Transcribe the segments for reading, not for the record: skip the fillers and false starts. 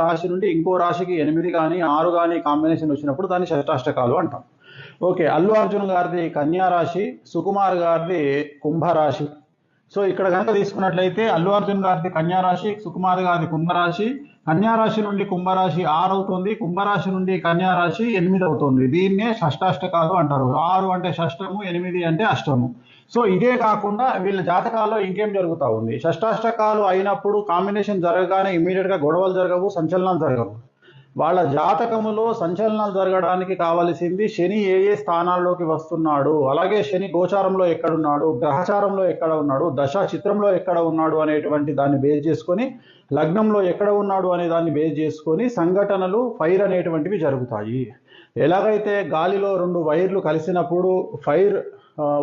రాశి నుండి ఇంకో రాశికి 8 కానీ 6 కానీ కాంబినేషన్ వచ్చినప్పుడు దాన్ని షష్టాష్టకాలు అంటాం. ఓకే, అల్లు అర్జున్ గారిది కన్యా రాశి, సుకుమార్ గారిది కుంభరాశి. సో ఇక్కడ కనుక తీసుకున్నట్లయితే అల్లు అర్జున్ గారిది కన్యా రాశి, సుకుమార్ గారిది కుంభరాశి. కన్యా రాశి నుండి కుంభరాశి 6 అవుతుంది, కుంభరాశి నుండి కన్యా రాశి 8 అవుతుంది. దీన్నే షష్టాష్టకాలు అంటారు. 6 అంటే షష్టము, 8 అంటే అష్టము. సో ఇదే కాకుండా వీళ్ళ జాతకాల్లో ఇంకేం జరుగుతూ ఉంది, షష్టాష్టకాలు అయినప్పుడు కాంబినేషన్ జరగగానే ఇమీడియట్గా గొడవలు జరగవు, సంచలనాలు జరగవు. వాళ్ళ జాతకములో సంచలనాలు జరగడానికి కావలసింది శని ఏ ఏ స్థానాల్లోకి వస్తున్నాడు, అలాగే శని గోచారంలో ఎక్కడున్నాడు, గ్రహచారంలో ఎక్కడ ఉన్నాడు, దశా చిత్రంలో ఎక్కడ ఉన్నాడు అనేటువంటి దాన్ని బేస్ చేసుకొని, లగ్నంలో ఎక్కడ ఉన్నాడు అనే దాన్ని బేస్ చేసుకొని సంఘటనలు ఫైర్ అనేటువంటివి జరుగుతాయి. ఎలాగైతే గాలిలో 2 వైర్లు కలిసినప్పుడు ఫైర్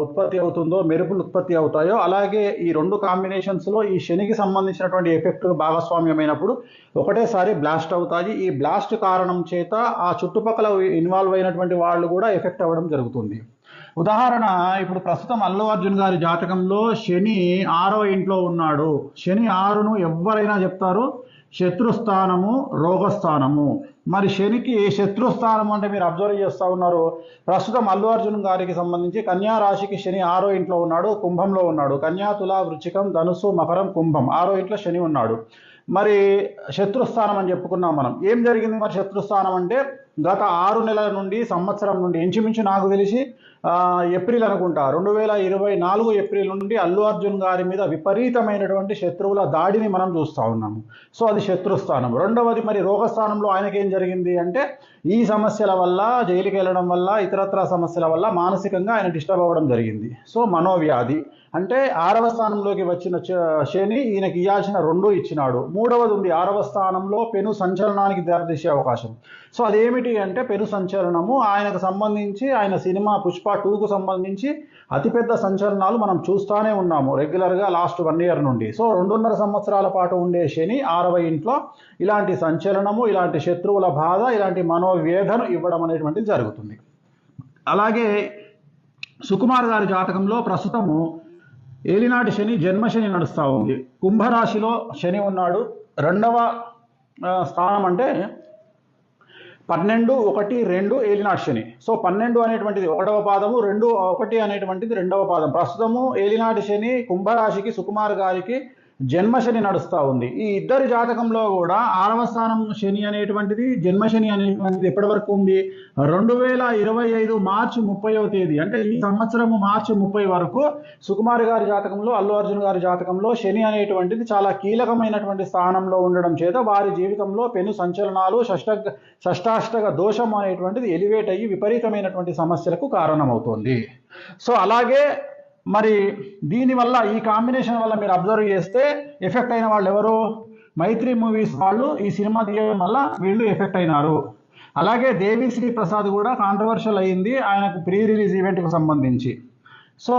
ఉత్పత్తి అవుతుందో, మెరుపులు ఉత్పత్తి అవుతాయో, అలాగే ఈ 2 కాంబినేషన్స్లో ఈ శనికి సంబంధించినటువంటి ఎఫెక్ట్ భాగస్వామ్యమైనప్పుడు ఒకటేసారి బ్లాస్ట్ అవుతాయి. ఈ బ్లాస్ట్ కారణం చేత ఆ చుట్టుపక్కల ఇన్వాల్వ్ అయినటువంటి వాళ్ళు కూడా ఎఫెక్ట్ అవ్వడం జరుగుతుంది. ఉదాహరణ, ఇప్పుడు ప్రస్తుతం అల్లు అర్జున్ గారి జాతకంలో శని 6వ ఇంట్లో ఉన్నాడు. శని 6ను ఎవరైనా చెప్తారు శత్రుస్థానము, రోగస్థానము. మరి శనికి శత్రుస్థానం అంటే మీరు అబ్జర్వ్ చేస్తూ ఉన్నారు, ప్రస్తుతం అల్లు అర్జున్ గారికి సంబంధించి కన్యా రాశికి శని 6వ ఇంట్లో ఉన్నాడు, కుంభంలో ఉన్నాడు. కన్యా, తుల, వృశ్చికం, ధనుసు, మకరం, కుంభం 6వ ఇంట్లో శని ఉన్నాడు. మరి శత్రుస్థానం అని చెప్పుకున్నాం మనం. ఏం జరిగింది మరి శత్రుస్థానం అంటే, గత 6 నెలల నుండి, సంవత్సరం నుండి, ఇంచుమించు నాకు తెలిసి ఏప్రిల్ అనుకుంటా, 2024 ఏప్రిల్ నుండి అల్లు అర్జున్ గారి మీద విపరీతమైనటువంటి శత్రువుల దాడిని మనం చూస్తూ ఉన్నాము. సో అది శత్రుస్థానం. రెండవది, మరి రోగస్థానంలో ఆయనకి ఏం జరిగింది అంటే, ఈ సమస్యల వల్ల, జైలుకి వెళ్ళడం వల్ల, ఇతరత్ర సమస్యల వల్ల మానసికంగా ఆయన డిస్టర్బ్ అవ్వడం జరిగింది. సో మనోవ్యాధి అంటే 6వ స్థానంలోకి వచ్చిన శని ఈయనకి ఇవ్వాల్సిన 2 ఇచ్చినాడు. మూడవది ఉంది 6వ స్థానంలో పెను సంచలనానికి దారితీసే అవకాశం. సో అదేమిటి అంటే పెను సంచలనము, ఆయనకు సంబంధించి ఆయన సినిమా పుష్ప 2కు సంబంధించి అతిపెద్ద సంచలనాలు మనం చూస్తూనే ఉన్నాము రెగ్యులర్గా లాస్ట్ 1 ఇయర్ నుండి. సో 2.5 సంవత్సరాల పాటు ఉండే శని 6వ ఇంట్లో ఇలాంటి సంచలనము, ఇలాంటి శత్రువుల బాధ, ఇలాంటి మనోవేదన ఇవ్వడం అనేటువంటిది జరుగుతుంది. అలాగే సుకుమార్ గారి జాతకంలో ప్రస్తుతము ఏలినాటి శని, జన్మశని నడుస్తూ ఉంది. కుంభరాశిలో శని ఉన్నాడు. 2వ స్థానం అంటే 12, 1, 2 ఏలినాటి శని. సో 12 అనేటువంటిది 1వ పాదము, 1 అనేటువంటిది 2వ పాదం. ప్రస్తుతము ఏలినాటి శని కుంభరాశికి, సుకుమార్ గారికి జన్మశని నడుస్తూ ఉంది. ఈ ఇద్దరి జాతకంలో కూడా 6వ స్థానం శని అనేటువంటిది, జన్మశని అనేటువంటిది ఎప్పటి వరకు ఉంది, 2025 మార్చి 30వ తేదీ అంటే ఈ సంవత్సరము మార్చి 30 వరకు సుకుమార్ గారి జాతకంలో, అల్లు అర్జున్ గారి జాతకంలో శని అనేటువంటిది చాలా కీలకమైనటువంటి స్థానంలో ఉండడం చేత వారి జీవితంలో పెను సంచలనాలు, షష్టాష్టక దోషం అనేటువంటిది ఎలివేట్ అయ్యి విపరీతమైనటువంటి సమస్యలకు కారణమవుతుంది. సో అలాగే మరి దీనివల్ల, ఈ కాంబినేషన్ వల్ల మీరు అబ్జర్వ్ చేస్తే ఎఫెక్ట్ అయిన వాళ్ళు ఎవరు, మైత్రి మూవీస్ వాళ్ళు ఈ సినిమా తీయడం వల్ల వీళ్ళు ఎఫెక్ట్ అయినారు. అలాగే దేవిశ్రీ ప్రసాద్ కూడా కాంట్రవర్షియల్ అయింది ఆయనకు ప్రీ రిలీజ్ ఈవెంట్కి సంబంధించి. సో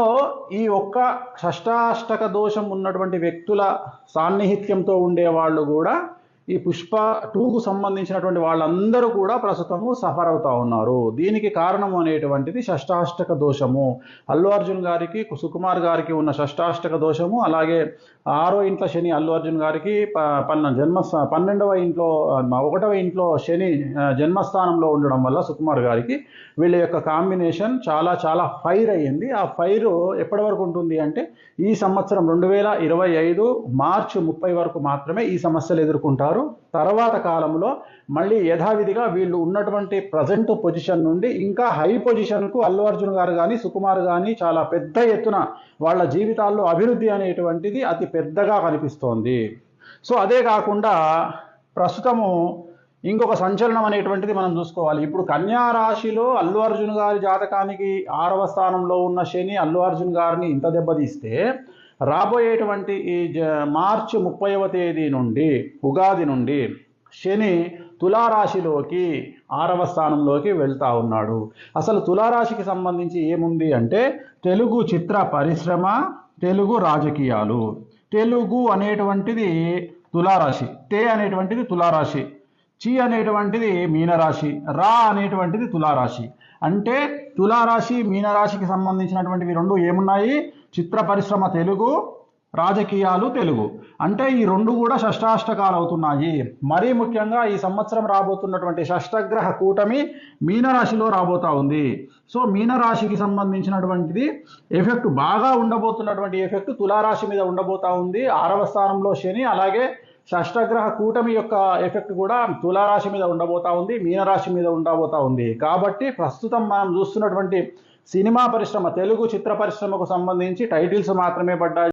ఈ ఒక్క షష్టాష్టక దోషం ఉన్నటువంటి వ్యక్తుల సాన్నిహిత్యంతో ఉండేవాళ్ళు కూడా ఈ పుష్ప 2కు సంబంధించినటువంటి వాళ్ళందరూ కూడా ప్రస్తుతము సఫర్ అవుతా ఉన్నారు. దీనికి కారణం అనేటువంటిది షష్టాష్టక దోషము. అల్లు అర్జున్ గారికి, సుకుమార్ గారికి ఉన్న షష్టాష్టక దోషము, అలాగే 6వ ఇంట్లో శని అల్లు అర్జున్ గారికి, 12వ ఇంట్లో 1వ ఇంట్లో శని జన్మస్థానంలో ఉండడం వల్ల సుకుమార్ గారికి వీళ్ళ యొక్క కాంబినేషన్ చాలా చాలా ఫైర్ అయ్యింది. ఆ ఫైర్ ఎప్పటి వరకు ఉంటుంది అంటే ఈ సంవత్సరం 2025 మార్చి 30 వరకు మాత్రమే ఈ సమస్యలు ఎదుర్కొంటారు. తర్వాత కాలంలో మళ్ళీ యథావిధిగా వీళ్ళు ఉన్నటువంటి ప్రజెంట్ పొజిషన్ నుండి ఇంకా హై పొజిషన్కు అల్లు అర్జున్ గారు కానీ, సుకుమార్ కానీ చాలా పెద్ద ఎత్తున వాళ్ళ జీవితాల్లో అభివృద్ధి అనేటువంటిది అతి పెద్దగా కనిపిస్తోంది. సో అదే కాకుండా ప్రస్తుతము ఇంకొక సంచలనం అనేటువంటిది మనం చూసుకోవాలి. ఇప్పుడు కన్యా రాశిలో అల్లు అర్జున్ గారి జాతకానికి 6వ స్థానంలో ఉన్న శని అల్లు అర్జున్ గారిని ఇంత దెబ్బతీస్తే, రాబోయేటువంటి ఈ మార్చి 30వ తేదీ నుండి, ఉగాది నుండి శని తులారాశిలోకి 6వ స్థానంలోకి వెళ్తా ఉన్నాడు. అసలు తులారాశికి సంబంధించి ఏముంది అంటే తెలుగు చిత్ర పరిశ్రమ, తెలుగు రాజకీయాలు. తెలుగు అనేటువంటిది తులారాశి, తే అనేటువంటిది తులారాశి, చి అనేటువంటిది మీనరాశి, రా అనేటువంటిది తులారాశి. అంటే తులారాశి, మీనరాశికి సంబంధించినటువంటివి 2 ఏమున్నాయి, చిత్ర పరిశ్రమ తెలుగు, రాజకీయాలు తెలుగు. అంటే ఈ రెండు కూడా షష్టాష్టకాలు అవుతున్నాయి. మరీ ముఖ్యంగా ఈ సంవత్సరం రాబోతున్నటువంటి షష్టగ్రహ కూటమి మీనరాశిలో రాబోతా ఉంది. సో మీనరాశికి సంబంధించినటువంటిది ఎఫెక్ట్ బాగా ఉండబోతున్నటువంటి ఎఫెక్ట్ తులారాశి మీద ఉండబోతా ఉంది. 6వ స్థానంలో శని, అలాగే షష్టగ్రహ కూటమి యొక్క ఎఫెక్ట్ కూడా తులారాశి మీద ఉండబోతా ఉంది, మీనరాశి మీద ఉండబోతా ఉంది. కాబట్టి ప్రస్తుతం మనం చూస్తున్నటువంటి సినిమా పరిశ్రమ, తెలుగు చిత్ర పరిశ్రమకు సంబంధించి టైటిల్స్ మాత్రమే పడ్డాయి.